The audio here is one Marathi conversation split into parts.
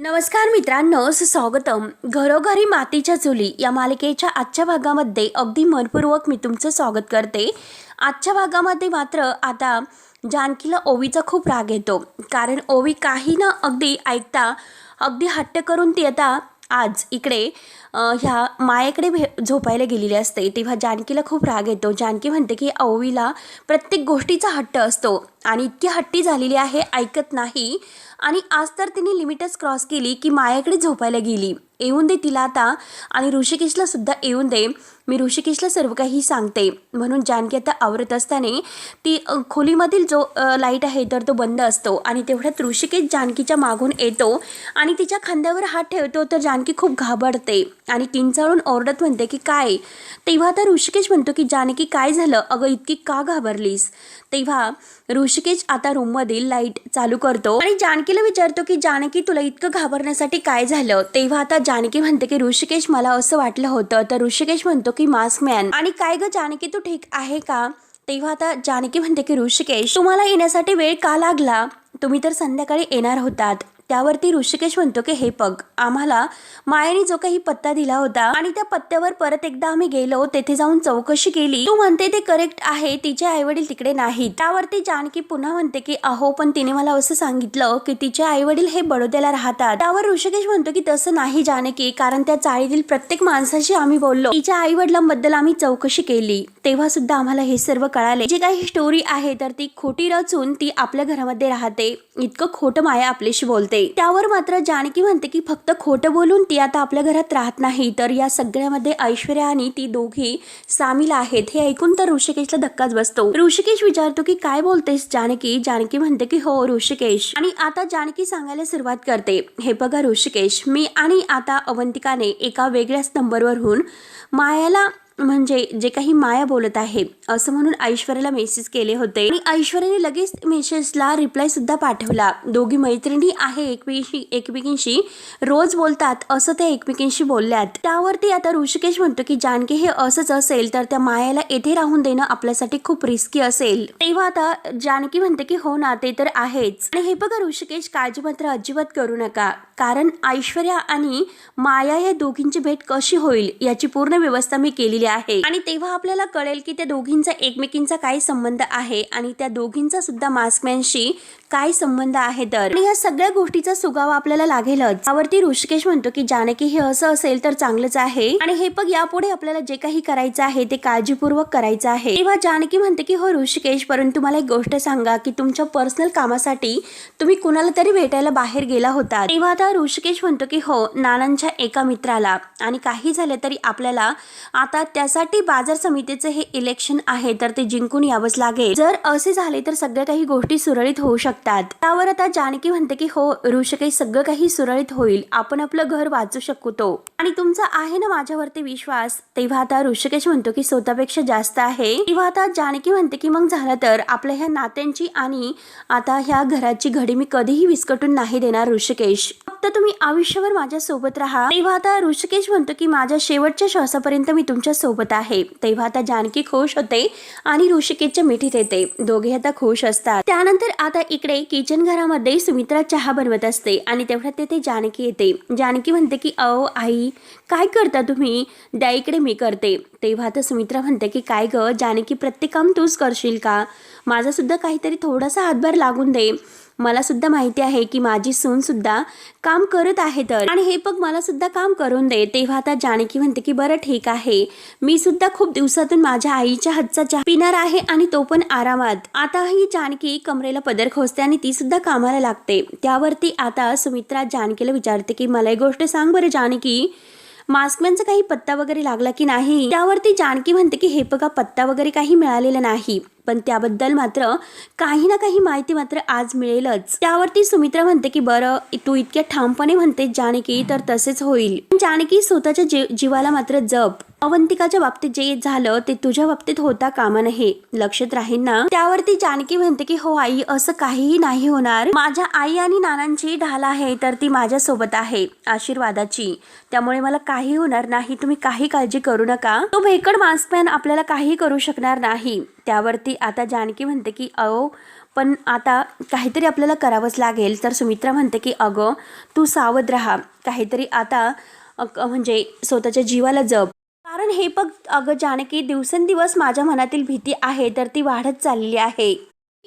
नमस्कार मित्रांनो, स्वागतम. घरोघरी मातीच्या चुली या मालिकेच्या आजच्या भागामध्ये अगदी मनपूर्वक मी तुमचं स्वागत करते. आजच्या भागामध्ये मात्र आता जानकीला ओवीचा खूप राग येतो, कारण ओवी काही न अगदी ऐकता अगदी हट्ट करून ती आता आज इकडे ह्या मायेकडे झोपायला गेलेली असते. तेव्हा जानकीला खूप राग येतो. जानकी म्हणते की ओवीला प्रत्येक गोष्टीचा हट्ट असतो आणि इतकी हट्टी झालेली आहे, ऐकत नाही. आणि आज तर तिने लिमिटच क्रॉस केली की मायाकडे झोपायला गेली. येऊन दे तिला आता, आणि ऋषिकेशला सुद्धा येऊन दे, मी ऋषिकेशला सर्व काही सांगते. म्हणून जानकी आता आवरत असताना ती खोलीमधील जो लाईट आहे तर तो बंद असतो आणि तेवढ्यात ऋषिकेश जानकीच्या मागून येतो आणि तिच्या खांद्यावर हात ठेवतो. तर जानकी खूप घाबरते आणि किंचाळून ओरडत म्हणते की काय. तेव्हा आता ऋषिकेश म्हणतो की जानकी काय झालं अगं, इतकी का घाबरलीस. तेव्हा ऋषिकेश आता रूममधील लाईट चालू करतो आणि जानकीला विचारतो की जानकी तुला इतकं घाबरण्यासाठी काय झालं. तेव्हा आता जानकी म्हणते की ऋषिकेश मला असं वाटलं होतं. तर ऋषिकेश म्हणतो की मास्क मॅन, आणि काय ग जानकी तू ठीक आहे का. तेव्हा आता जानकी म्हणते की ऋषिकेश तुम्हाला येण्यासाठी वेळ का लागला, तुम्ही तर संध्याकाळी येणार होतात. त्यावरती ऋषिकेश म्हणतो की हे बघ, आम्हाला मायाने जो काही पत्ता दिला होता आणि त्या पत्त्यावर परत एकदा आम्ही गेलो, तेथे जाऊन चौकशी केली. तू म्हणते ते करेक्ट आहे, तिचे आईवडील तिकडे नाहीत. त्यावरती जानकी पुन्हा म्हणते की अहो पण तिने मला असं सांगितलं की तिचे आईवडील हे बडोद्याला राहतात. त्यावर ऋषिकेश म्हणतो की तसं नाही जानकी, कारण त्या चाळीतील प्रत्येक माणसाशी आम्ही बोललो, तिच्या आईवडिलांबद्दल आम्ही चौकशी केली, तेव्हा सुद्धा आम्हाला हे सर्व कळाले. जी काही स्टोरी आहे तर ती खोटी रचून ती आपल्या घरामध्ये राहते, इतकं खोटं माया आपल्याशी बोलते. त्यावर मात्र जानकी म्हणते की फक्त खोटं बोलून ती आता आपल्या घरात राहत नाही, तर या सगळ्यामध्ये ऐश्वर्या आणि ती दोघी सामील आहेत. हे ऐकून तर ऋषिकेशला धक्काच बसतो. ऋषिकेश विचारतो की काय बोलतेस जानकी. जानकी म्हणते की हो ऋषिकेश. आणि आता जानकी सांगायला सुरुवात करते, हे बघा ऋषिकेश, मी आणि आता अवंतिकाने एका वेगळ्याच नंबरवरून मायाला, म्हणजे जे काही माया बोलत आहे असं म्हणून ऐश्वर्याला मेसेज केले होते आणि ऐश्वर्याने लगेच मेसेजला रिप्लाय सुद्धा पाठवला. दोघी मैत्रिणी आहे, एकमेकींशी रोज बोलतात असं त्या एकमेकींशी बोलल्यात. त्यावरती आता ऋषिकेश म्हणतो की जानकी हे असंच असेल तर त्या मायाला येथे राहून देणं आपल्यासाठी खूप रिस्की असेल. तेव्हा आता जानकी म्हणते की हो ना, ते तर आहेच. आणि हे बघा ऋषिकेश, काळजी मात्र अजिबात करू नका, कारण ऐश्वर्या आणि माया या दोघींची भेट कशी होईल याची पूर्ण व्यवस्था मी केलेली आहे. आणि तेव्हा आपल्याला कळेल की त्या दोघींचा एकमेकींचा काय संबंध आहे आणि त्या दोघींचा सुद्धा मास्कमॅनशी काय संबंध आहे. तर आणि या सगळ्या गोष्टीचा सुगावा आपल्याला लागेलच. त्यावरती ऋषिकेश म्हणतो की जानकी हे असं असेल तर चांगलंच आहे, आणि हे बघ यापुढे आपल्याला जे काही करायचं आहे ते काळजीपूर्वक करायचं आहे. तेव्हा जानकी म्हणते की हो ऋषिकेश, परंतु मला एक गोष्ट सांगा की तुमच्या पर्सनल कामासाठी तुम्ही कुणाला तरी भेटायला बाहेर गेला होता. तेव्हा आता ऋषिकेश म्हणतो की हो, नानांच्या एका मित्राला, आणि काही झाले तरी आपल्याला आता त्यासाठी बाजार समितीचे हे इलेक्शन आहे तर ते जिंकून यावंच लागेल. जर असे झाले तर सगळ्या काही गोष्टी सुरळीत होऊ शकतात. त्यावर आता जानकी म्हणते की हो ऋषिकेश, सगळं काही सुरळीत होईल, आपण आपलं घर वाचू शकतो आणि तुमचा आहे ना माझ्यावरती विश्वास. तेव्हा आता ऋषिकेश म्हणतो की स्वतःपेक्षा जास्त आहे. तेव्हा आता जानकी म्हणते की मग झालं तर आपल्या ह्या नात्यांची आणि आता ह्या घराची घडी मी कधीही विस्कटून नाही देणार ऋषिकेश, फक्त तुम्ही आयुष्यभर माझ्या सोबत राहा. तेव्हा आता ऋषिकेश म्हणतो की माझ्या शेवटच्या श्वासापर्यंत मी तुमच्या सोबत आहे. तेव्हा आता जानकी खुश होते आणि ऋषिकेशच्या मिठीत येते. दोघे आता खुश असतात. त्यानंतर आता इकडे किचन घरामध्ये सुमित्रा चहा बनवत असते आणि तेवढ्यात तेथे जानकी येते. जानकी म्हणते की अहो आई, काय करता तुम्ही, द्या इकडे मी करते. तेव्हा आता सुमित्रा म्हणते की काय ग जानकी, प्रत्येक काम तूच करशील का, माझा सुद्धा काहीतरी थोडासा हातभार लागून दे, मला सुद्धा माहिती आहे की माझी सून सुद्धा काम करत आहे तर, आणि हे बघ मला सुद्धा काम करून दे. तेव्हा आता जानकी म्हणते की बरं ठीक आहे, मी सुद्धा खूप दिवसातून माझ्या आईच्या हातचा चहा पिणार आहे आणि तो पण आरामात. आता ही जानकी कमरेला पदर खोसते आणि ती सुद्धा कामाला लागते. त्यावरती आता सुमित्रा जानकीला विचारते की मला एक गोष्ट सांग बरं जानकी, मास्कमॅनचा काही पत्ता वगैरे लागला की नाही. त्यावरती जानकी म्हणते की हे बघा, पत्ता वगैरे काही मिळालेला नाही, पण त्याबद्दल मात्र काही ना काही माहिती मात्र आज मिळेलच. त्यावरती सुमित्रा म्हणते की बरं तू इतक्या ठामपणे म्हणते जानकी तर तसेच होईल. जानकी स्वतःच्या जीवाला मात्र जप. अवंतिकाच्या बाबतीत जे झालं ते तुझ्या बाबतीत होता कामा नये, लक्षात राहील ना. त्यावरती जानकी म्हणते की हो आई, असं काहीही नाही होणार, माझ्या आई आणि नानांची ढाल आहे तर ती माझ्या सोबत आहे आशीर्वादाची, त्यामुळे मला काही होणार नाही, तुम्ही काही काळजी करू नका. तो भेकड मास्कमॅन आपल्याला काही करू शकणार नाही. त्यावरती आता जानकी म्हणते की अहो पण आता काहीतरी आपल्याला करावंच लागेल. तर सुमित्रा म्हणते की अगं तू सावध राहा, काहीतरी आता म्हणजे स्वतःच्या जीवाला जप. कारण हे बघ अगं जानकी, दिवसेंदिवस माझ्या मनातील भीती आहे तर ती वाढत चाललेली आहे.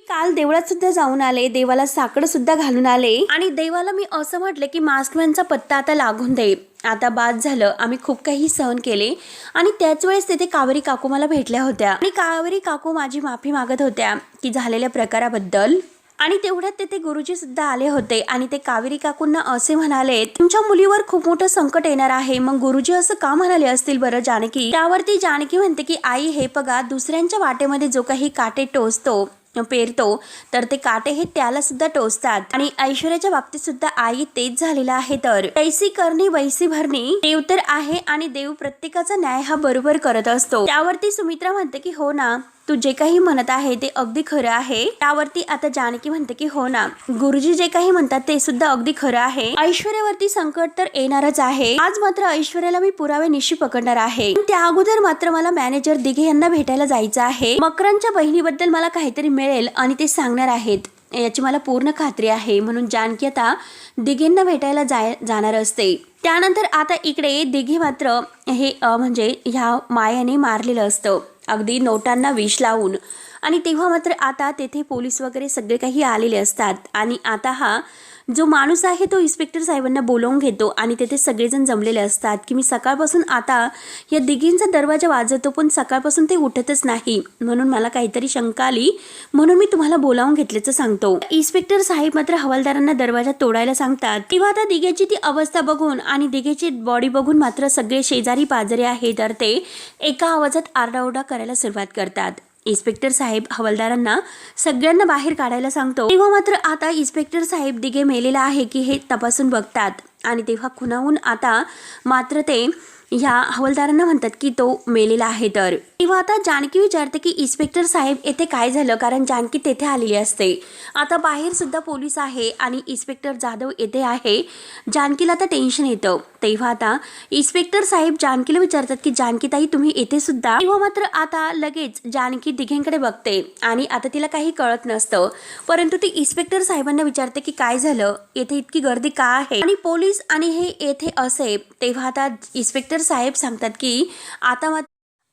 काल देवळात सुद्धा जाऊन आले, देवाला साकडं सुद्धा घालून आले आणि देवाला मी असं म्हटले की मास्कमॅनचा पत्ता आता लागून दे, आता बाद झालं, आम्ही खूप काही सहन केले. आणि त्याच वेळेस तिथे कावेरी काकू मला भेटल्या होत्या आणि कावेरी काकू माझी माफी मागत होत्या की झालेल्या प्रकाराबद्दल. आणि तेवढ्यात तिथे गुरुजी सुद्धा आले होते आणि ते कावेरी काकूंना असे म्हणाले, तुमच्या मुलीवर खूप मोठं संकट येणार आहे. मग गुरुजी असं का म्हणाले असतील बरं जानकी? त्यावरती जानकी म्हणते की आई हे बघा, दुसऱ्यांच्या वाटेमध्ये जो काही काटे टोचतो पेरतो तर ते काटे हे त्याला सुद्धा टोचतात. आणि ऐश्वर्याच्या बाबतीत सुद्धा आई तेच झालेलं आहे. तर ऐसी करणी वैसी भरणी, देव तर आहे आणि देव प्रत्येकाचा न्याय हा बरोबर करत असतो. त्यावरती सुमित्रा म्हणते की हो ना, तू जे काही म्हणत आहे ते अगदी खरं आहे. त्यावरती आता जानकी म्हणते की हो ना, गुरुजी जे काही म्हणतात ते सुद्धा अगदी खरं आहे. ऐश्वर्यावरती संकट तर येणारच आहे. आज मात्र ऐश्वर्याला मी पुरावे निशी पकडणार आहे. त्या अगोदर मात्र मला मॅनेजर दिघे यांना भेटायला जायचं आहे. मकरांच्या बहिणीबद्दल मला काहीतरी मिळेल आणि ते सांगणार आहेत याची मला पूर्ण खात्री आहे. म्हणून जानकी आता दिघेंना भेटायला जाणार असते. त्यानंतर आता इकडे दिघे मात्र हे म्हणजे ह्या मायाने मारलेलं असतं, अगदी नोटांना विष लावून. आणि तेव्हा मात्र आता तेथे पोलीस वगैरे सगळे काही आलेले असतात. आणि आता हा जो माणूस आहे तो इन्स्पेक्टर साहेबांना बोलावून घेतो आणि तेथे सगळेजण जमलेले असतात की मी सकाळपासून आता या दिघींचा दरवाजा वाजवतो पण सकाळपासून ते उठतच नाही, म्हणून मला काहीतरी शंका आली, म्हणून मी तुम्हाला बोलावून घेतल्याचं सांगतो. इन्स्पेक्टर साहेब मात्र हवालदारांना दरवाजा तोडायला सांगतात. तेव्हा आता दिघेची ती अवस्था बघून आणि दिघेची बॉडी बघून मात्र सगळे शेजारी पाजारी आहे तर ते एका आवाजात आरडाओरडा करायला सुरुवात करतात. इन्स्पेक्टर साहेब हवालदारांना सगळ्यांना बाहेर काढायला सांगतो. तेव्हा मात्र आता इन्स्पेक्टर साहेब दिघे मेलेला आहे की हे तपासून बघतात आणि तेव्हा खुनाहून आता मात्र ते ह्या हवालदारांना म्हणतात की तो मेलेला आहे. तर तेव्हा आता जानकी विचारते की इन्स्पेक्टर साहेब येथे काय झालं, कारण जानकी तेथे आलेली असते. आता बाहेर सुद्धा पोलीस आहे आणि इन्स्पेक्टर जाधव येथे आहे. जानकीला आता टेन्शन येतं. तेव्हा आता इन्स्पेक्टर साहेब जानकीला विचारतात की जानकी ताई तुम्ही येथे सुद्धा. तेव्हा मात्र आता लगेच जानकी दिघेंकडे बघते आणि आता तिला काही कळत नसतं, परंतु ती इन्स्पेक्टर साहेबांना विचारते की काय झालं, येथे इतकी गर्दी का आहे आणि पोलीस आणि हे येथे असे. तेव्हा आता इन्स्पेक्टर साहेब सांगतात की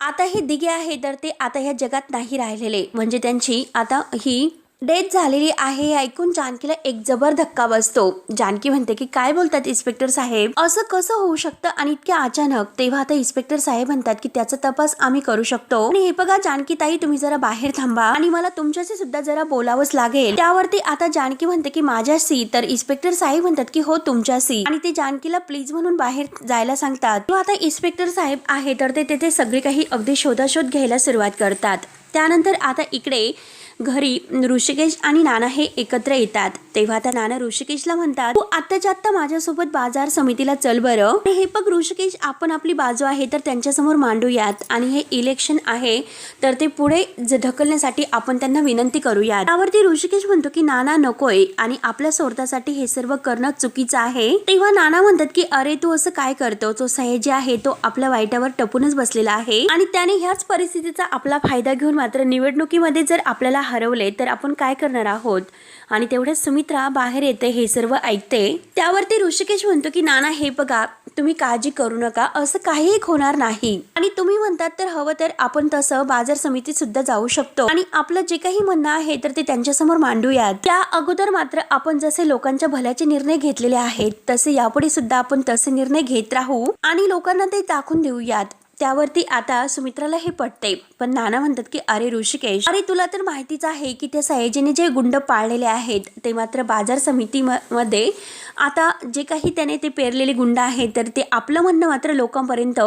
आता हे दिघे आहे तर ते आता ह्या जगात नाही राहिलेले, म्हणजे त्यांची आता ही डेथ झालेली आहे. हे ऐकून जानकीला एक जबर धक्का बसतो. जानकी म्हणते की काय बोलतात इन्स्पेक्टर साहेब, असं कसं होऊ शकतं आणि इतक्या अचानक. तेव्हा आता इन्स्पेक्टर साहेब म्हणतात की त्याचा तपास आम्ही करू शकतो आणि हे बघा जानकी ताई तुम्ही जरा बाहेर थांबा आणि मला तुमच्याशी सुद्धा जरा बोलावंच लागेल. त्यावरती आता जानकी म्हणते की माझ्याशी, तर इन्स्पेक्टर साहेब म्हणतात की हो तुमच्याशी आणि ते जानकीला प्लीज म्हणून बाहेर जायला सांगतात. तेव्हा आता इन्स्पेक्टर साहेब आहे तर ते तेथे सगळे काही अगदी शोधाशोध घ्यायला सुरुवात करतात. त्यानंतर आता इकडे घरी ऋषिकेश आणि नाना हे एकत्र येतात. तेव्हा आता नाना ऋषिकेशला म्हणतात तू आत्ताच्या आत्ता माझ्यासोबत बाजार समितीला चल बरं. हे बघ ऋषिकेश, आपण आपली बाजू आहे तर त्यांच्या समोर मांडूयात आणि हे इलेक्शन आहे तर ते पुढे ढकलण्यासाठी आपण त्यांना विनंती करूयात. त्यावरती ऋषिकेश म्हणतो की नाना नकोय आणि आपल्या स्वार्थासाठी हे सर्व करणं चुकीचं आहे. तेव्हा नाना म्हणतात की अरे तू असं काय करतो, तो सयाजी आहे तो आपल्या वाईटावर टपूनच बसलेला आहे आणि त्याने ह्याच परिस्थितीचा आपला फायदा घेऊन मात्र निवडणुकीमध्ये जर आपल्याला हरवले तर आपण काय करणार आहोत. आणि तेवढ्याच सुमित्रा बाहेर येते, हे सर्व ऐकते. त्यावरती ऋषिकेश म्हणतो की नाना हे बघा तुम्ही काळजी करू नका, असं काहीही होणार नाही आणि तुम्ही म्हणतात तर हवं तर आपण तसं बाजार समितीत सुद्धा जाऊ शकतो आणि आपलं जे काही म्हणणं आहे तर ते त्यांच्यासमोर मांडूयात. त्या अगोदर मात्र आपण जसे लोकांच्या भल्याचे निर्णय घेतलेले आहेत तसे यापुढे सुद्धा आपण तसे निर्णय घेत राहू आणि लोकांना ते दाखवून देऊयात. त्यावरती आता सुमित्राला हे पटते, पण नाना म्हणतात की अरे ऋषिकेश, अरे तुला तर माहितीच आहे की त्या सयाजीने जे गुंड पाळलेले आहेत ते मात्र बाजार समितीमध्ये आता जे काही त्याने ते पेरलेले गुंड आहेत तर ते आपलं म्हणणं मात्र लोकांपर्यंत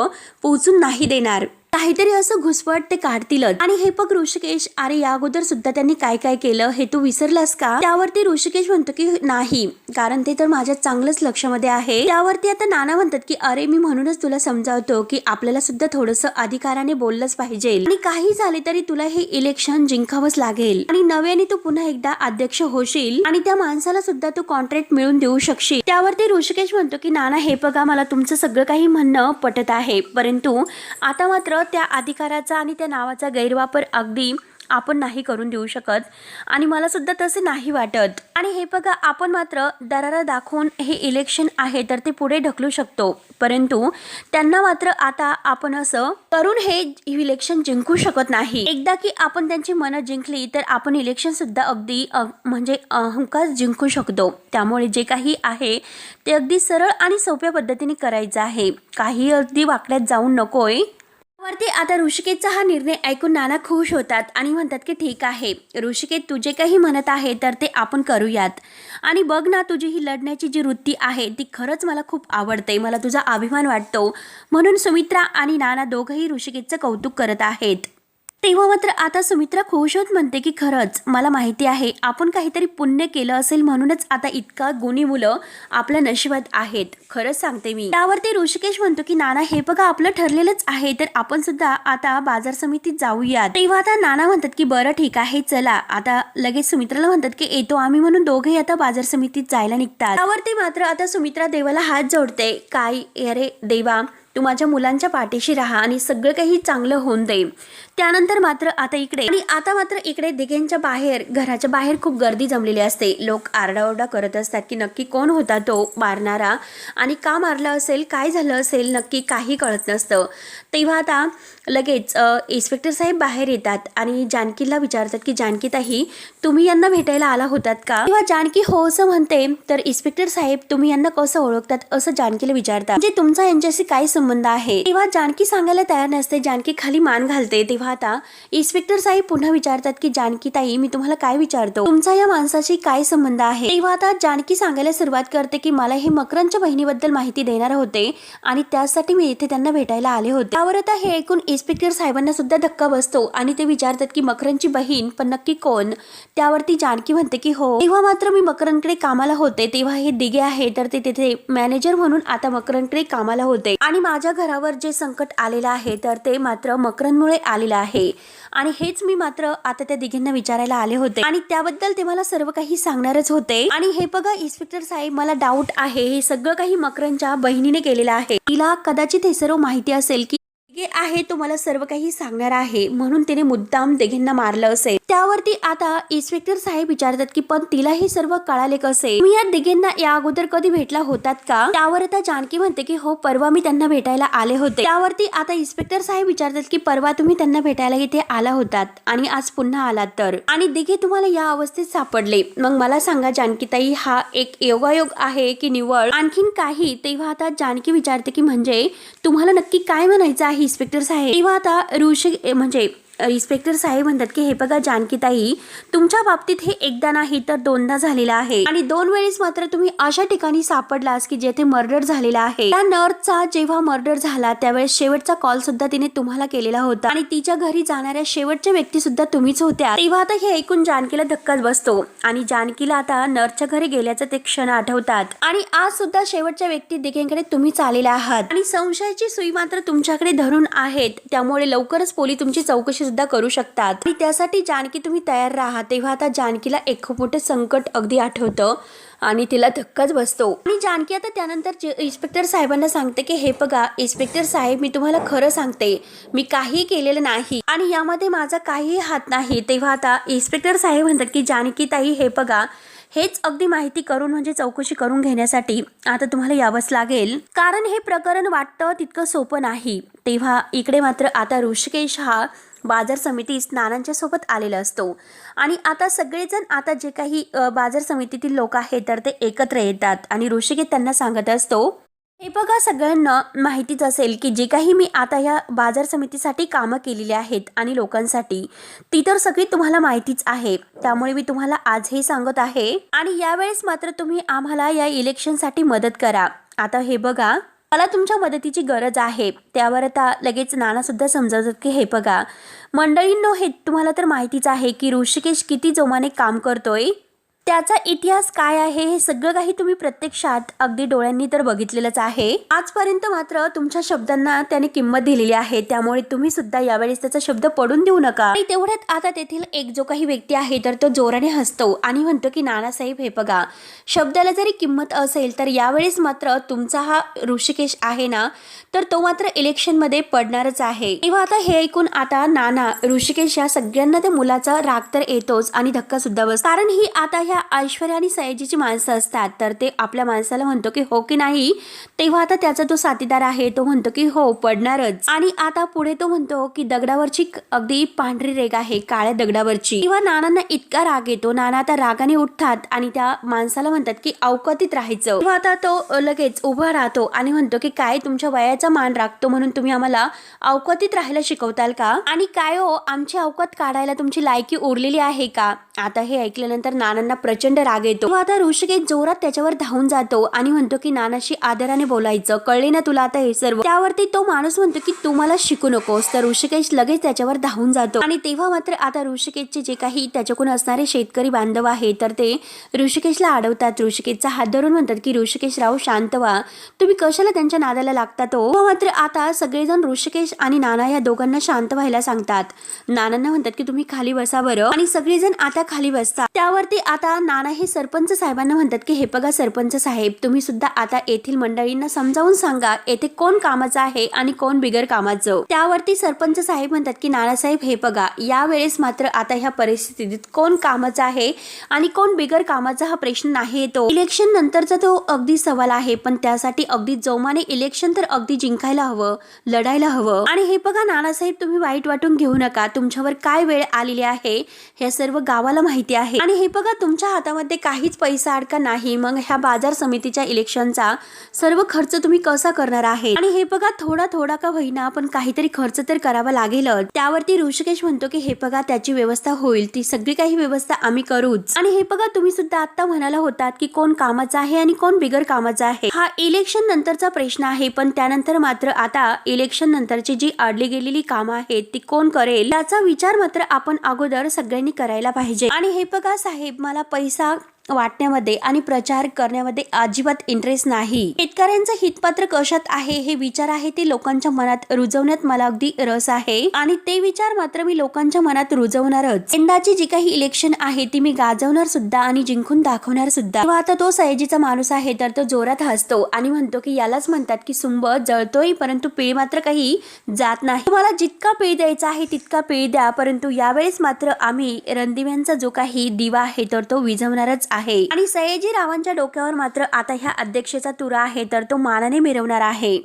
पोहोचून नाही देणार. काहीतरी असं घुसपट ते काढतीलच. आणि हे बघ ऋषिकेश, अरे या अगोदर सुद्धा त्यांनी काय काय केलं हे तू विसरलास का. त्यावरती ऋषिकेश म्हणतो की नाही, कारण ते तर माझ्या चांगलंच लक्षामध्ये आहे. त्यावरती आता नाना म्हणतात की अरे मी म्हणूनच तुला समजावतो की आपल्याला सुद्धा थोडंसं अधिकाराने बोललंच पाहिजे आणि काही झाले तरी तुला हे इलेक्शन जिंकावंच लागेल आणि नव्याने तू पुन्हा एकदा अध्यक्ष होशील आणि त्या माणसाला सुद्धा तू कॉन्ट्रॅक्ट मिळवून देऊ शकशील. त्यावरती ऋषिकेश म्हणतो की नाना हे बघा मला तुमचं सगळं काही म्हणणं पटत आहे, परंतु आता मात्र त्या अधिकाराचा आणि त्या नावाचा गैरवापर अगदी आपण नाही करून देऊ शकत आणि मला सुद्धा तसे नाही वाटत. आणि हे बघा, आपण मात्र दरारा दाखवून हे इलेक्शन आहे तर ते पुढे ढकलू शकतो, परंतु त्यांना मात्र आता आपण असं करून हे इलेक्शन जिंकू शकत नाही. एकदा की आपण त्यांची मनं जिंकली तर आपण इलेक्शन सुद्धा अगदी म्हणजे हमखास जिंकू शकतो. त्यामुळे जे काही आहे ते अगदी सरळ आणि सोप्या पद्धतीने करायचं आहे. काही अगदी वाकड्यात जाऊन नकोय. वरती आता ऋषिकेशचा हा निर्णय ऐकून नाना खुश होतात आणि म्हणतात की ठीक आहे ऋषिकेश, तू जे काही म्हणत आहे तर ते आपण करूयात. आणि बघ ना, तुझी ही लढण्याची जी वृत्ती आहे ती खरंच मला खूप आवडते, मला तुझा अभिमान वाटतो. म्हणून सुमित्रा आणि नाना दोघंही ऋषिकेशचं कौतुक करत आहेत. तेव्हा मात्र आता सुमित्रा खुश होत म्हणते की खरंच मला माहिती आहे आपण काहीतरी पुण्य केलं असेल, म्हणूनच आता इतका गुणी मुलं आपल्या नशिबात आहेत, खरंच सांगते मी. त्यावरती ऋषिकेश म्हणतो की नाना, हे बघा आपलं ठरलेलंच आहे तर आपण सुद्धा आता बाजार समितीत जाऊयात. तेव्हा आता नाना म्हणतात की बरं ठीक आहे चला. आता लगेच सुमित्राला म्हणतात की येतो आम्ही, म्हणून दोघेही आता बाजार समितीत जायला निघतात. त्यावरती मात्र आता सुमित्रा देवाला हात जोडते. काय अरे देवा, तू माझ्या मुलांच्या पाठीशी राहा आणि सगळं काही चांगलं होऊन दे. त्यानंतर मात्र आता मात्र इकडे दिघेंच्या बाहेर, घराच्या बाहेर खूप गर्दी जमलेली असते. लोक आरडाओरडा करत असतात की नक्की कोण होता तो मारणारा आणि का मारला असेल, काय झालं असेल, नक्की काही कळत नसतं. तेव्हा आता लगेच इन्स्पेक्टर साहेब बाहेर येतात आणि जानकीला विचारतात की जानकीताई, तुम्ही यांना भेटायला आला होतात का? तेव्हा जानकी हो असं म्हणते. तर इन्स्पेक्टर साहेब, तुम्ही यांना कसं ओळखतात असं जानकीला विचारतात. म्हणजे तुमचा यांच्याशी काय संबंध आहे? तेव्हा जानकी सांगायला तयार नसते. जानकी खाली मान घालते. तेव्हा आता इन्स्पेक्टर साहेब पुन्हा विचारतात की जानकीताई, मी तुम्हाला काय विचारतो, तुमचा या माणसाशी काय संबंध आहे? तेव्हा आता जानकी सांगायला सुरुवात करते की मला हे मकरनच्या बहिणीबद्दल माहिती देणार होते आणि त्यासाठी मी इथे त्यांना भेटायला आले होते. त्यावर आता हे ऐकून इन्स्पेक्टर साहेबांना सुद्धा धक्का बसतो आणि ते विचारतात की मकरनची बहीण पण नक्की कोण? त्यावरती जानकी म्हणते की हो, तेव्हा मात्र मी मकरनकडे कामाला होते. तेव्हा हे दिघे आहे तर ते तिथे मॅनेजर म्हणून आता मकरनकडे कामाला होते आणि माझ्या घरावर जे संकट आलेलं आहे तर ते मात्र मकरनमुळे आलेलं आहे आणि हेच मी मात्र आता त्या दिघींना विचारायला आले होते आणि त्याबद्दल ते मला सर्व काही सांगणारच होते. आणि हे बघा इन्स्पेक्टर साहेब, मला डाऊट आहे हे सगळं काही मकरनच्या बहिणीने केलेलं आहे. तिला कदाचित हे सर्व माहिती असेल की आहे तो मला सर्व काही सांगणार आहे, म्हणून तिने मुद्दाम दिघींना मारलं असेल. त्यावरती आता इन्स्पेक्टर साहेब विचारतात की पण तिला हे सर्व कळाले कसे? तुम्ही या दिघींना या अगोदर कधी भेटला होतात का? त्यावर आता जानकी म्हणते की हो, परवा मी त्यांना भेटायला आले होते. त्यावरती आता इन्स्पेक्टर साहेब विचारतात की परवा तुम्ही त्यांना भेटायला इथे आला होतात आणि आज पुन्हा आलात तर, आणि दिघे तुम्हाला या अवस्थेत सापडले, मग मला सांगा जानकीताई, हा एक योगायोग आहे की निवळ आणखीन काही? तेव्हा आता जानकी विचारते की म्हणजे तुम्हाला नक्की काय म्हणायचं आहे इन्स्पेक्टर साहेब? तेव्हा आता इन्स्पेक्टर साहेब म्हणतात की हे बघा जानकीताई, तुमच्या बाबतीत हे एकदा नाही तर दोनदा झालेलं आहे आणि 2 वेळेस मात्र तुम्ही अशा ठिकाणी सापडलास की जेथे मर्डर झालेला आहे. त्या नर्सचा जेव्हा मर्डर झाला त्यावेळेस शेवटचा कॉल सुद्धा तिने तुम्हाला केलेला होता आणि तिच्या घरी जाणाऱ्या शेवटच्या व्यक्ती सुद्धा तुम्हीच होत्या. तेव्हा आता हे ऐकून जानकीला धक्काच बसतो आणि जानकीला आता नर्सच्या घरी गेल्याचं ते क्षण आठवतात आणि आज सुद्धा शेवटच्या व्यक्ती दिघेंकडे तुम्हीच आलेला आहात आणि संशयाची सुई मात्र तुमच्याकडे धरून आहेत. त्यामुळे लवकरच पोलीस तुमची चौकशी सुद्धा करू शकतात आणि त्यासाठी जानकी तुम्ही तयार राहा. तेव्हा आता जानकीला एक खूप मोठं संकट अगदी आठवतं आणि तिला धक्काच बसतो आणि जानकी आता त्यानंतर इन्स्पेक्टर साहेबांना सांगते की हे बघा इन्स्पेक्टर साहेब, मी तुम्हाला खरं सांगते, मी काही केलेलं नाही आणि यामध्ये माझा काही हात नाही. तेव्हा आता इन्स्पेक्टर साहेब म्हणतात की जानकीताई, हे बघा हेच अगदी माहिती करून म्हणजे चौकशी करून घेण्यासाठी आता तुम्हाला यावंच लागेल, कारण हे प्रकरण वाटतं तितकं सोपं नाही. तेव्हा इकडे मात्र आता ऋषिकेश हा बाजार समितीत नानांच्या सोबत आलेला असतो आणि आता सगळेजण आता जे काही बाजार समितीतील लोक आहेत तर ते एकत्र येतात आणि ऋषिकेश त्यांना सांगत असतो, हे बघा सगळ्यांना माहितीच असेल की जे काही मी आता या बाजार समितीसाठी कामं केलेली आहेत आणि लोकांसाठी, ती तर सगळी तुम्हाला माहितीच आहे. त्यामुळे मी तुम्हाला आज हे सांगत आहे आणि यावेळेस मात्र तुम्ही आम्हाला या इलेक्शनसाठी मदत करा. आता हे बघा, मला तुमच्या मदतीची गरज आहे. त्यावर आता लगेच नाना सुद्धा समजावतात की हे बघा मंडळींनो, हे तुम्हाला तर माहितीच आहे की ऋषिकेश किती जोमाने काम करतोय त्याचा इतिहास काय आहे हे सगळं काही तुम्ही प्रत्यक्षात अगदी डोळ्यांनी तर बघितलेलंच आहे. आजपर्यंत मात्र तुमच्या शब्दांना त्याने किंमत दिलेली आहे, त्यामुळे तुम्ही सुद्धा यावेळेस त्याचा शब्द पडून देऊ नका. आणि तेवढ्यात आता तेथील एक जो काही व्यक्ती आहे तर तो जोराने हसतो आणि म्हणतो की नानासाहेब हे बघा, शब्दाला जरी किंमत असेल तर यावेळेस मात्र तुमचा हा ऋषिकेश आहे ना, तर तो मात्र इलेक्शनमध्ये पडणारच आहे. तेव्हा आता हे ऐकून आता नाना ऋषिकेश या सगळ्यांना त्या मुलाचा राग तर येतोच आणि धक्का सुद्धा बसतो. कारण ही आता ह्या ऐश्वर्या आणि सयाजीची माणसं असतात, तर ते आपल्या माणसाला म्हणतो की हो की नाही. तेव्हा आता त्याचा जो साथीदार आहे तो म्हणतो की हो पडणारच. आणि आता पुढे तो म्हणतो की दगडावरची अगदी पांढरी रेग आहे, काळ्या दगडावरची. तेव्हा नानांना इतका राग येतो, नाना आता रागाने उठतात आणि त्या माणसाला म्हणतात की अवकातीत राहायचं. तेव्हा आता तो लगेच उभा राहतो आणि म्हणतो की काय तुमच्या वयाचा मान राखतो म्हणून तुम्ही आम्हाला अवकातीत राहायला शिकवताल का? आणि काय हो, आमची अवकात काढायला तुमची लायकी उरलेली आहे का? आता हे ऐकल्यानंतर नानांना प्रचंड राग येतो. आता ऋषिकेश जोरात त्याच्यावर धावून जातो आणि म्हणतो की नानाशी आदराने बोलायचं, कळले ना तुला आता हे सर्व? त्यावरती तो माणूस म्हणतो की तू मला शिकू नकोस. तर ऋषिकेश लगेच त्याच्यावर धावून जातो. आणि तेव्हा मात्र आता ऋषिकेशचे जे काही त्याच्याकडून असणारे शेतकरी बांधव आहे तर ते ऋषिकेशला अडवतात. ऋषिकेशचा हात धरून म्हणतात की ऋषिकेश राव शांत व्हा, तुम्ही कशाला त्यांच्या नादाला लागता? तो मात्र आता सगळेजण ऋषिकेश आणि नाना या दोघांना शांत व्हायला सांगतात. नानांना म्हणतात की तुम्ही खाली बसा बरं. आणि सगळेजण आता खाली बसतात. त्यावरती आता नाना हे सरपंच साहेबांना म्हणतात की हे बघा सरपंच साहेब, तुम्ही सुद्धा आता येथील मंडळींना समजावून सांगा येथे कोण कामाचं आहे आणि कोण बिगर कामाचं. त्यावरती सरपंच साहेब म्हणतात की नानासाहेब हे बघा, यावेळेस मात्र आता ह्या परिस्थितीत कोण कामाचं आहे आणि कोण बिगर कामाचा हा प्रश्न नाही येतो. इलेक्शन नंतरचा तो अगदी सवाल आहे, पण त्यासाठी अगदी जोमाने इलेक्शन तर अगदी जिंकायला हवं, लढायला हवं. आणि हे बघा नानासाहेब, तुम्ही वाईट वाटून घेऊ नका, तुमच्यावर काय वेळ आलेली आहे हे सर्व गावाला माहिती आहे. आणि हे बघा तुमच्या हातामध्ये काहीच पैसा अडका नाही, मग ह्या बाजार समितीच्या इलेक्शनचा सर्व खर्च तुम्ही कसा करणार आहे? आणि हे बघा थोडा थोडा का होईना पण काहीतरी खर्च तर करावा लागेल. त्यावरती ऋषिकेश म्हणतो की हे बघा त्याची व्यवस्था होईल, ती सगळी काही व्यवस्था आम्ही करूच. आणि हे बघा तुम्ही सुद्धा आता म्हणाला होतात की कोण कामाचा आहे आणि कोण बिगर कामाचा आहे, हा इलेक्शन नंतरचा प्रश्न आहे. पण त्यानंतर मात्र आता इलेक्शन नंतरची जी अडली गेलेली कामं आहेत ती कोण करेल याचा विचार मात्र आपण अगोदर सगळ्यांनी करायला पाहिजे. आणि हे बघा साहेब, मला पैसा वाटण्यामध्ये आणि प्रचार करण्यामध्ये अजिबात इंटरेस्ट नाही. शेतकऱ्यांचं हितपत्र कशात आहे हे विचार आहे ते लोकांच्या मनात रुजवण्यात मला अगदी रस आहे आणि ते विचार मात्र मी लोकांच्या मनात रुजवणारच. यंदाची जी काही इलेक्शन आहे ती मी गाजवणार सुद्धा आणि जिंकून दाखवणार सुद्धा. तेव्हा आता तो सयाजीचा माणूस आहे तर तो जोरात हसतो आणि म्हणतो की यालाच म्हणतात की सुंब जळतोय परंतु पीळ मात्र काही जात नाही. तुम्हाला जितका पीळ द्यायचा आहे तितका पीळ द्या, परंतु यावेळेस मात्र आम्ही रणदिव्यांचा जो काही दिवा आहे तर तो विझवणारच आहे. आणि सयाजी रावांच्या डोक्यावर मात्र आता ह्या अध्यक्षेचा तुरा आहे तर तो मानाने मिरवणार आहे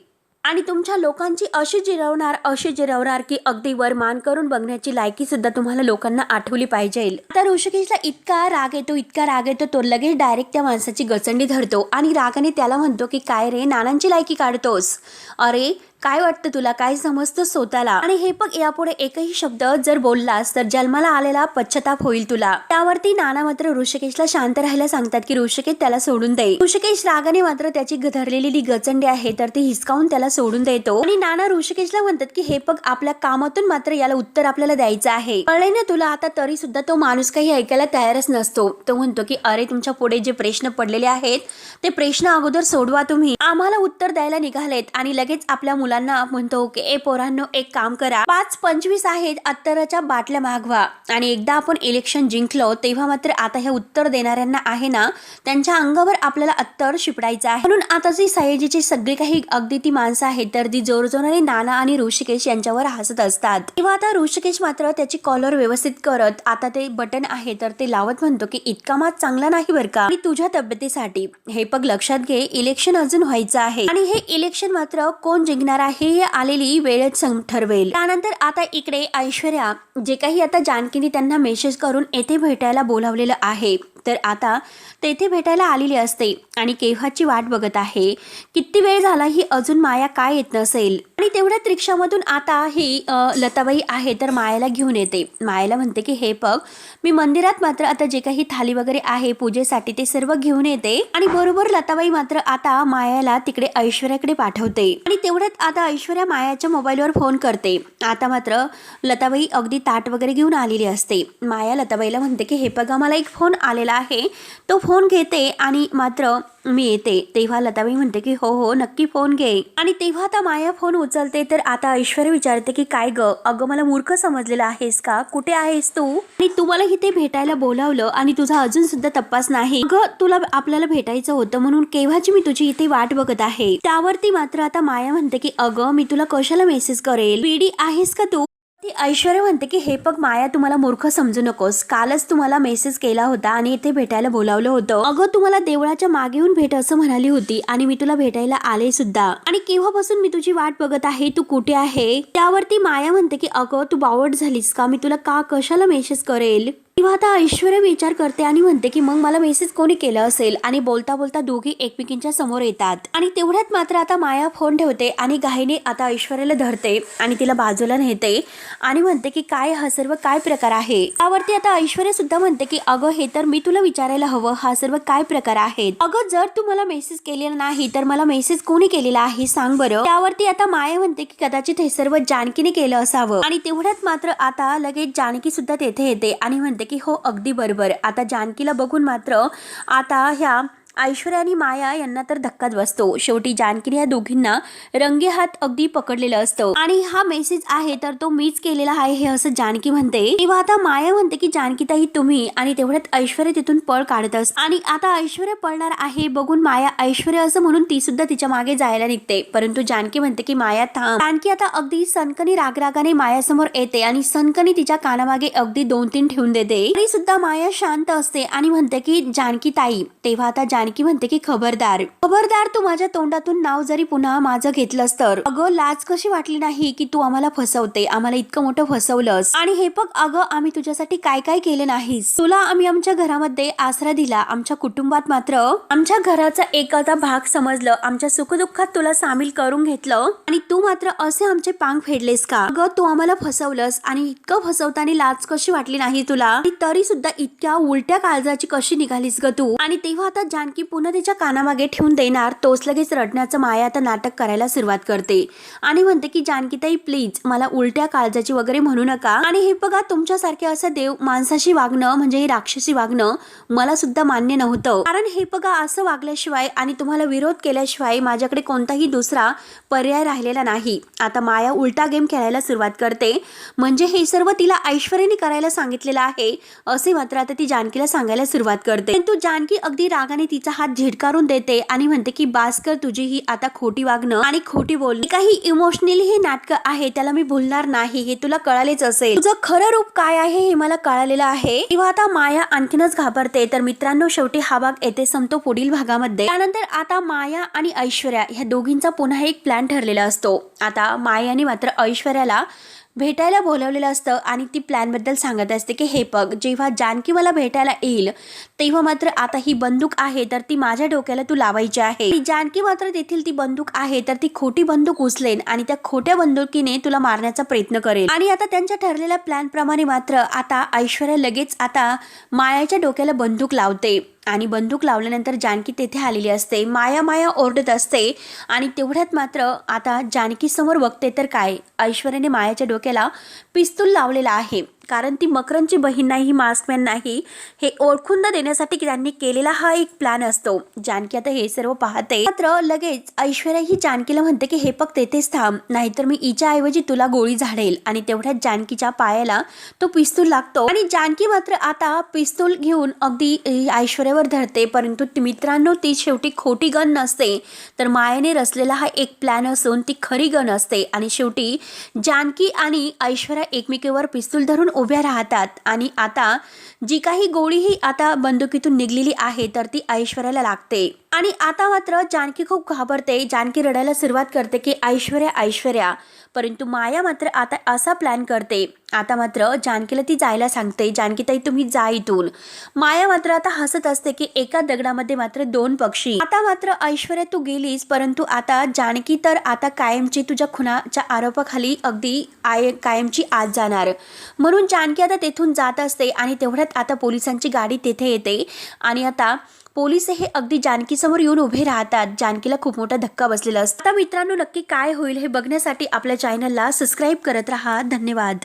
आणि तुमच्या लोकांची अशी जिरवणार की अगदी वर मान करून बघण्याची लायकी सुद्धा तुम्हाला लोकांना आठवली पाहिजे. आता ऋषिकेशला इतका राग येतो तो लगेच डायरेक्ट त्या माणसाची गचंडी धरतो आणि रागाने त्याला म्हणतो की काय रे, नानांची लायकी काढतोस? अरे काय वाटतं तुला, काय समजतं स्वतःला? आणि हे बघ, यापुढे एकही शब्द जर बोललास तर जन्माला आलेला पश्चाताप होईल तुला. त्यावरती नाना मात्र ऋषिकेशला शांत राहायला सांगतात की ऋषिकेश त्याला सोडून दे. ऋषिकेश रागाने मात्र त्याची धरलेली गचंडी आहे तर ती हिसकावून त्याला सोडून देतो. आणि नाना ऋषिकेशला म्हणतात की हे बघ, आपल्या कामातून मात्र याला उत्तर आपल्याला द्यायचं आहे, कळलंय ना तुला? आता तरी सुद्धा तो माणूस काही ऐकायला तयारच नसतो. तो म्हणतो की अरे तुमच्या पुढे जे प्रश्न पडलेले आहेत ते प्रश्न अगोदर सोडवा, तुम्ही आम्हाला उत्तर द्यायला निघालेत. आणि लगेच आपल्या मुलांना म्हणतो की ए पोरांनो, एक काम करा, 5-25 आहेत अत्तराच्या बाटल्या मागवा आणि एकदा आपण इलेक्शन जिंकलो तेव्हा मात्र आता हे उत्तर देणाऱ्यांना आहे ना त्यांच्या अंगावर आपल्याला अत्तर शिपडायचं आहे. म्हणून आता जी सयाजीची सगळी काही अगदी ती माणसं आहेत तर ती जोरजोराने नाना आणि ऋषिकेश यांच्यावर हसत असतात. तेव्हा आता ऋषिकेश मात्र त्याची कॉलर व्यवस्थित करत आता ते बटन आहे तर ते लावत म्हणतो की इतका मात चांगला नाही बरं का, आणि तुझ्या तब्येतीसाठी हे पग लक्षात घे, इलेक्शन अजून व्हायचं आहे आणि हे इलेक्शन मात्र कोण जिंकणार आहे हे आलेली वेळच ठरवेल. त्यानंतर आता इकडे ऐश्वर्या जे काही आता जानकीने त्यांना मेसेज करून येथे भेटायला बोलावलेलं आहे तर आता तेथे भेटायला आलेली असते आणि केव्हाची वाट बघत आहे. किती वेळ झाला ही अजून माया काय येत नसेल. आणि आणि तेवढ्यात रिक्षामधून आता ही लताबाई आहे तर मायाला घेऊन येते. मायाला म्हणते की हे बघ, मी मंदिरात मात्र आता जे काही थाली वगैरे आहे पूजेसाठी ते सर्व घेऊन येते. आणि बरोबर लताबाई मात्र आता मायाला तिकडे ऐश्वर्याकडे पाठवते. आणि तेवढ्यात आता ऐश्वर्या मायाच्या मोबाईलवर फोन करते. आता मात्र लताबाई अगदी ताट वगैरे घेऊन आलेली असते. माया लताबाईला म्हणते की हे बघा, मला एक फोन आलेला आहे, तो फोन घेते आणि मात्र मी येते. तेव्हा लताबाई म्हणते की हो हो नक्की फोन घे. आणि तेव्हा आता माया फोन उचलते तर आता ऐश्वर्या विचारते की काय ग, अगं मला मूर्ख समजलेला आहेस का, कुठे आहेस तू, आणि तू मला इथे भेटायला बोलावलं आणि तुझा अजून सुद्धा तपास नाही. अगं तुला आपल्याला भेटायचं होतं म्हणून केव्हाची मी तुझी इथे वाट बघत आहे. त्यावरती मात्र आता माया म्हणते की अगं मी तुला कशाला मेसेज करेल, वेडी आहेस का तू. ती ऐश्वर्या म्हणते की हे बघ माया, तुम्हाला मूर्ख समजू नकोस, कालच तुम्हाला मेसेज केला होता आणि इथे भेटायला बोलावलं होतं. अगं तुम्हाला देवळाच्या मागे येऊन भेट असं म्हणाली होती आणि मी तुला भेटायला आले सुद्धा, आणि केव्हापासून मी तुझी वाट बघत आहे, तू कुठे आहे. त्यावरती माया म्हणते की अगं तू बावट झालीस का, मी तुला कशाला मेसेज करेल. तेव्हा आता ऐश्वर्या विचार करते आणि म्हणते की मग मला मेसेज कोणी केलं असेल. आणि बोलता बोलता दोघी एकमेकींच्या समोर येतात. आणि तेवढ्यात मात्र आता माया फोन ठेवते आणि घाईने आता ऐश्वर्याला धरते आणि तिला बाजूला नेते आणि म्हणते की काय हा सर्व काय प्रकार आहे. त्यावरती आता ऐश्वर्या सुद्धा म्हणते की अगं हे तर मी तुला विचारायला हवं, हा सर्व काय प्रकार आहे. अगं जर तू मला मेसेज केलेला नाही तर मला मेसेज कोणी केलेला आहे सांग बरं. त्यावरती आता माया म्हणते की कदाचित हे सर्व जानकीने केलं असावं. आणि तेवढ्यात मात्र आता लगेच जानकी सुद्धा तेथे येते आणि म्हणते की हो अगदी बरोबर. आता जानकीला बघून मात्र आता ह्या ऐश्वर्या आणि माया यांना तर धक्काच बसतो. शेवटी जानकीने या दोघींना रंगे हात अगदी पकडलेलं असतं आणि हा मेसेज आहे तर तो मीच केलेला आहे हे असं जानकी म्हणते. तेव्हा आता माया म्हणते की जानकीताई तुम्ही, आणि तेवढ्यात ऐश्वर्या तिथून पळ काढत असते. आणि आता ऐश्वर्या पळणार आहे बघून माया ऐश्वर्या असं म्हणून ती सुद्धा तिच्या मागे जायला निघते. परंतु जानकी म्हणते की माया थांब. जानकी आता अगदी सनकनी रागरागाने मायासमोर येते आणि सनकनी तिच्या कानामागे अगदी 2-3 ठेवून देते. तरी सुद्धा माया शांत असते आणि म्हणते की जानकीताई. तेव्हा आता जानकी म्हणते की खबरदार तू माझ्या तोंडातून नाव जरी पुन्हा माझं घेतलंस तर. अगं लाज कशी वाटली नाही की तू आम्हाला फसवते, आम्हाला इतकं मोठं फसवलंस. आणि हे बघ अगं आम्ही तुझ्यासाठी काय काय केलं नाहीस. तुला आम्ही आमच्या घरामध्ये आसरा दिला, आमच्या कुटुंबात मात्र आमच्या घराचा एखादा भाग समजलं, आमच्या सुखदुःखात तुला सामील करून घेतलं आणि तू मात्र असे आमचे पांग फेडलेस का. अगं तू आम्हाला फसवलंस आणि इतकं फसवताना लाज कशी वाटली नाही तुला, तरी सुद्धा इतक्या उलट्या काळजाची कशी निघालीस ग तू. आणि तेव्हा आता जानकी पुन्हा तिच्या कानामागे ठेवून देणार तोच लगेच रडण्याचं माया आता नाटक करायला सुरुवात करते आणि म्हणते की जानकीताई प्लीज मला उलट्या काळजाची वगैरे म्हणू नका. आणि हे बघा तुमच्यासारखे असं देव माणसाशी वागणं म्हणजे राक्षसी वागणं मला सुद्धा मान्य नव्हतं. कारण हे बघा असं वागल्याशिवाय आणि तुम्हाला विरोध केल्याशिवाय माझ्याकडे कोणताही दुसरा पर्याय राहिलेला नाही. आता माया उलटा गेम खेळायला सुरुवात करते. म्हणजे हे सर्व तिला ऐश्वर्याने करायला सांगितलेलं आहे असे मात्र आता ती जानकीला सांगायला सुरुवात करते. परंतु जानकी अगदी रागाने तिचा हात झिडकारून देते आणि म्हणते की बास्कर तुझी ही आता खोटी वागणं आणि खोटी बोलणी काही इमोशनली हे नाटक आहे त्याला मी भूलणार नाही, हे तुला कळालेच असेल. तुझं खरं रूप काय आहे हे मला कळालेलं आहे. तेव्हा आता माया आणखीनच घाबरते. तर मित्रांनो शेवटी हा भाग येथे संपतो पुढील भागामध्ये. त्यानंतर आता माया आणि ऐश्वर्या ह्या दोघींचा पुन्हा एक प्लॅन ठरलेला असतो. आता मायाने मात्र ऐश्वर्याला भेटायला बोलवलेलं असतं आणि ती प्लॅन बद्दल सांगत असते की हे बघ जेव्हा जानकी मला भेटायला येईल तेव्हा मात्र आता ही बंदूक आहे तर ती माझ्या डोक्याला तू लावायची आहे. जानकी मात्र तेथील ती बंदूक आहे तर ती खोटी बंदूक उचलेन आणि त्या खोट्या बंदुकीने तुला मारण्याचा प्रयत्न करेल. आणि आता त्यांच्या ठरलेल्या प्लॅन प्रमाणे मात्र आता ऐश्वर्या लगेच आता मायाच्या डोक्याला बंदूक लावते आणि बंदूक लावल्यानंतर जानकी तेथे आलेली असते. माया ओरडत असते आणि तेवढ्यात मात्र आता जानकी समोर बघते तर काय ऐश्वर्याने मायाच्या डोक्याला पिस्तूल लावलेला आहे. कारण ती मकरनची बहीण नाही, मास्कमॅन नाही, हे ओळखून न देण्यासाठी त्यांनी केलेला हा एक प्लॅन असतो. जानकी आता हे सर्व पाहते. मात्र लगेच ऐश्वर्या ही जानकीला म्हणते की हे बघ तेथेच थांब नाहीतर मी हिच्या ऐवजी तुला गोळी झाडेल. आणि तेवढ्यात जानकीच्या पायाला तो पिस्तूल लागतो आणि जानकी मात्र आता पिस्तूल घेऊन अगदी ऐश्वर्यावर धरते. परंतु मित्रांनो ती शेवटी खोटी गन नसते तर मायाने रचलेला हा एक प्लॅन असून ती खरी गन असते. आणि शेवटी जानकी आणि ऐश्वर्या एकमेकीवर पिस्तूल धरून उभ्या राहतात आणि आता जी काही गोळी ही आता बंदुकीतून निघलेली आहे तर ती ऐश्वर्याला लागते. आणि आता मात्र जानकी खूप घाबरते. जानकी रडायला सुरुवात करते की ऐश्वर्या ऐश्वर्या. परंतु माया मात्र आता असा प्लॅन करते. आता मात्र जानकीला ती जायला सांगते, जानकीताई तुम्ही जा इथून. माया मात्र आता हसत असते की एका दगडामध्ये मात्र दोन पक्षी. आता मात्र ऐश्वर्या तू गेलीस, परंतु आता जानकी तर आता कायमची तुझ्या खुनाच्या आरोपाखाली अगदी कायमची आत जाणार. म्हणून जानकी आता तेथून जात असते आणि तेवढ्यात आता पोलिसांची गाडी तेथे येते आणि आता पोलीस हे अगदी जानकीसमोर येऊन उभे राहतात. जानकीला खूप मोठा धक्का बसलेला असतो. आता मित्रांनो, नक्की काय होईल हे बघण्यासाठी आपल्या चॅनलला सबस्क्राईब करत राहा. धन्यवाद.